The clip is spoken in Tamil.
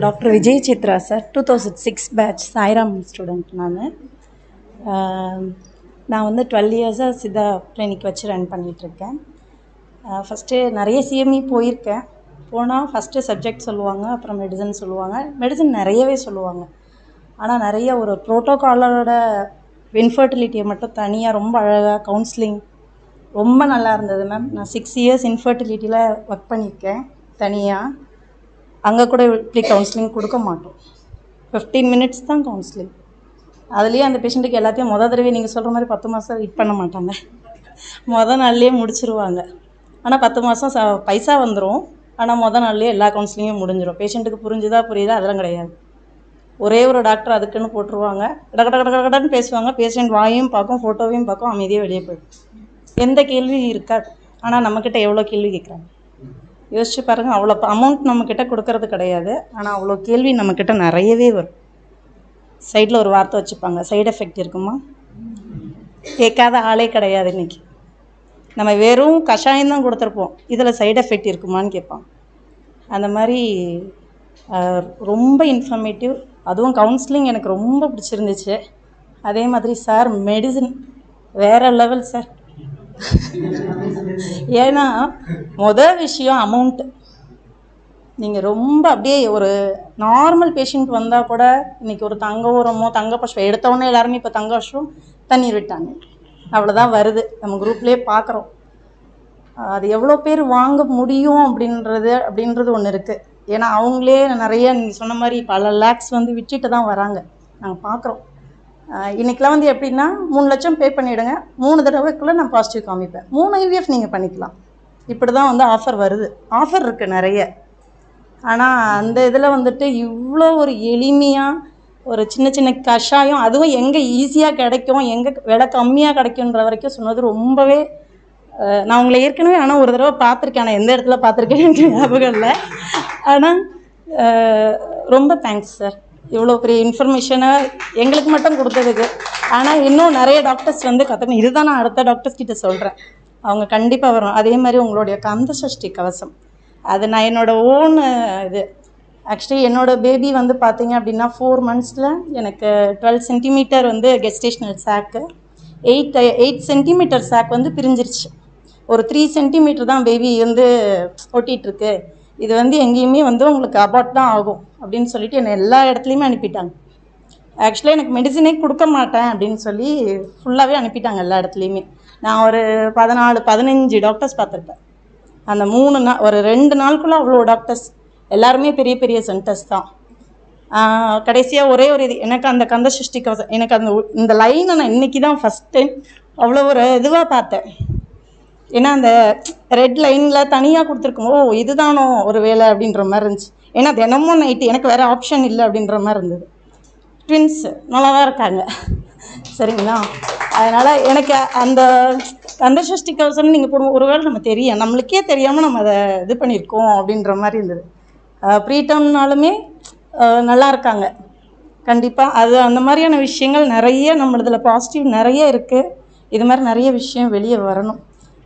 Doctor Vijay Chitra sir 2006 batch Sairam student நான் வந்து 12 இயர்ஸாக சித்தா கிளினிக் வச்சு ரன் பண்ணிகிட்ருக்கேன். ஃபஸ்ட்டு நிறைய சிஎம்இ போயிருக்கேன். போனால் ஃபஸ்ட்டு சப்ஜெக்ட் சொல்லுவாங்க, அப்புறம் மெடிசன் சொல்லுவாங்க. மெடிசன் நிறையவே சொல்லுவாங்க. ஆனால் நிறைய ஒரு ப்ரோட்டோகாலோட இன்ஃபர்டிலிட்டியை மட்டும் தனியாக ரொம்ப அழகாக கவுன்சிலிங் ரொம்ப நல்லா இருந்தது மேம். நான் 6 இயர்ஸ் இன்ஃபர்டிலிட்டியில் ஒர்க் பண்ணியிருக்கேன் தனியாக. அங்கே கூட இப்படி கவுன்சிலிங் கொடுக்க மாட்டோம். 15 மினிட்ஸ் தான் கவுன்சிலிங். அதுலேயே அந்த பேஷண்ட்டுக்கு எல்லாத்தையும் தடவை நீங்கள் சொல்கிற மாதிரி 10 மாதம் வெயிட் பண்ண மாட்டாங்க. நாள்லேயே முடிச்சிருவாங்க. ஆனால் 10 மாதம் பைசா வந்துடும். ஆனால் நாள்லேயே எல்லா கவுன்சிலிங்கும் முடிஞ்சிடும். பேஷண்ட்டுக்கு புரிஞ்சுதா அதெல்லாம் கிடையாது. ஒரே ஒரு டாக்டர் அதுக்குன்னு போட்டுருவாங்க. கடன்னு பேசுவாங்க. பேஷண்ட் வாயும் பார்க்கும், ஃபோட்டோவையும் பார்க்கும், அமைதியாக வெளியே போயிடும். எந்த கேள்வியும் இருக்காது. ஆனால் நம்மக்கிட்ட எவ்வளோ கேள்வி கேட்குறாங்க யோசிச்சு பாருங்கள். அவ்வளோ அமௌண்ட் நம்மக்கிட்ட கொடுக்கறது கிடையாது. ஆனால் அவ்வளோ கேள்வி நம்மக்கிட்ட நிறையவே வரும். சைடில் ஒரு வார்த்தை வச்சுப்பாங்க, சைடு எஃபெக்ட் இருக்குமா? கேட்காத ஆளே கிடையாது இன்றைக்கி. நம்ம வெறும் கஷாயம்தான் கொடுத்துருப்போம், இதில் சைடு எஃபெக்ட் இருக்குமான்னு கேட்பான். அந்த மாதிரி ரொம்ப இன்ஃபர்மேட்டிவ். அதுவும் கவுன்சிலிங் எனக்கு ரொம்ப பிடிச்சிருந்துச்சு. அதே மாதிரி சார் மெடிசன் வேறு லெவல் சார். ஏன்னா விஷயம் அமௌண்ட்டு. நீங்கள் ரொம்ப அப்படியே ஒரு நார்மல் பேஷண்ட் வந்தால் கூட இன்றைக்கி ஒரு தங்க உரமோ தங்க புஷ்பம் எடுத்தவொடனே எல்லாருமே இப்போ தங்க வருஷம் தண்ணீர் விட்டாங்க. அவ்வளோதான் வருது, நம்ம குரூப்லேயே பார்க்குறோம். அது எவ்வளோ பேர் வாங்க முடியும் அப்படின்றது ஒன்று இருக்குது. ஏன்னா அவங்களே நிறைய நீங்கள் சொன்ன மாதிரி பல லேக்ஸ் வந்து விட்டுட்டு தான் வராங்க. நாங்கள் பார்க்குறோம். இன்றைக்கெலாம் வந்து எப்படின்னா 3 லட்சம் பே பண்ணிவிடுங்க, 3 தடவைக்குள்ளே நான் பாசிட்டிவ் காமிப்பேன், 3 ஐவிஎஃப் நீங்கள் பண்ணிக்கலாம். இப்படி தான் வந்து ஆஃபர் வருது. ஆஃபர் இருக்குது நிறைய. ஆனால் அந்த இதில் வந்துட்டு இவ்வளோ ஒரு எளிமையாக ஒரு சின்ன கஷாயம், அதுவும் எங்கே ஈஸியாக கிடைக்கும், எங்கே விலை கம்மியாக கிடைக்குன்ற வரைக்கும் சொன்னது ரொம்பவே. நான் உங்களை ஏற்கனவே ஆனால் ஒரு தடவை பார்த்துருக்கேன். ஆனால் எந்த இடத்துல பார்த்துருக்கேன்னு எனக்கு ஞாபகம் இல்லை. ஆனால் ரொம்ப தேங்க்ஸ் சார், இவ்வளோ பெரிய இன்ஃபர்மேஷனை எங்களுக்கு மட்டும் கொடுத்ததுக்கு. ஆனால் இன்னும் நிறைய டாக்டர்ஸ் வந்து கற்றுக்கணும். இதுதான் நான் அடுத்த டாக்டர்ஸ் கிட்ட சொல்கிறேன். அவங்க கண்டிப்பாக வரும். அதே மாதிரி உங்களுடைய கந்த சஷ்டி கவசம், அது நான் என்னோடய ஓன் இது. ஆக்சுவலி என்னோடய பேபி வந்து பார்த்தீங்க அப்படின்னா 4 மந்த்ஸில் எனக்கு 12 சென்டிமீட்டர் வந்து கெஸ்டேஷ்னல் சாக்கு, 8 சென்டிமீட்டர் சாக் வந்து பிரிஞ்சிருச்சு. ஒரு 3 சென்டிமீட்டர் தான் பேபி வந்து ஒட்டிகிட்ருக்கு. இது வந்து எங்கேயுமே வந்து உங்களுக்கு அபார்ட் தான் ஆகும் அப்படின்னு சொல்லிட்டு என்னை எல்லா இடத்துலையுமே அனுப்பிட்டாங்க. ஆக்சுவலாக எனக்கு மெடிசனே கொடுக்க மாட்டேன் அப்படின்னு சொல்லி ஃபுல்லாகவே அனுப்பிட்டாங்க எல்லா இடத்துலையுமே. நான் ஒரு 14-15 டாக்டர்ஸ் பார்த்துருப்பேன். அந்த 3 நாள் ஒரு 2 நாளுக்குள்ளே அவ்வளோ டாக்டர்ஸ், எல்லாருமே பெரிய பெரிய சென்டர்ஸ் தான். கடைசியாக ஒரே ஒரு இது, எனக்கு அந்த கந்த சஷ்டி கவசம், எனக்கு இந்த லைனை நான் இன்றைக்கி தான் ஃபஸ்ட் டைம் அவ்வளோ ஒரு இதுவாக பார்த்தேன். ஏன்னா அந்த ரெட் லைனில் தனியாக கொடுத்துருக்கோம், ஓ இதுதானோ ஒரு வேலை அப்படின்ற மாதிரி இருந்துச்சு. ஏன்னா தினமும் நைட்டு எனக்கு வேறு ஆப்ஷன் இல்லை அப்படின்ற மாதிரி இருந்தது. ட்வின்ஸு நல்லா தான் இருக்காங்க, சரிங்களா? அதனால் எனக்கு அந்த கந்த சஷ்டி கவசம்னு நீங்கள் போடுவோம், ஒருவேளை நம்ம தெரியும், நம்மளுக்கே தெரியாமல் நம்ம அதை இது பண்ணியிருக்கோம் அப்படின்ற மாதிரி இருந்தது. ப்ரீட்டம்னாலுமே நல்லா இருக்காங்க கண்டிப்பாக. அது அந்த மாதிரியான விஷயங்கள் நிறைய நம்மளதில் பாசிட்டிவ் நிறைய இருக்குது. இது மாதிரி நிறைய விஷயம் வெளியே வரணும்.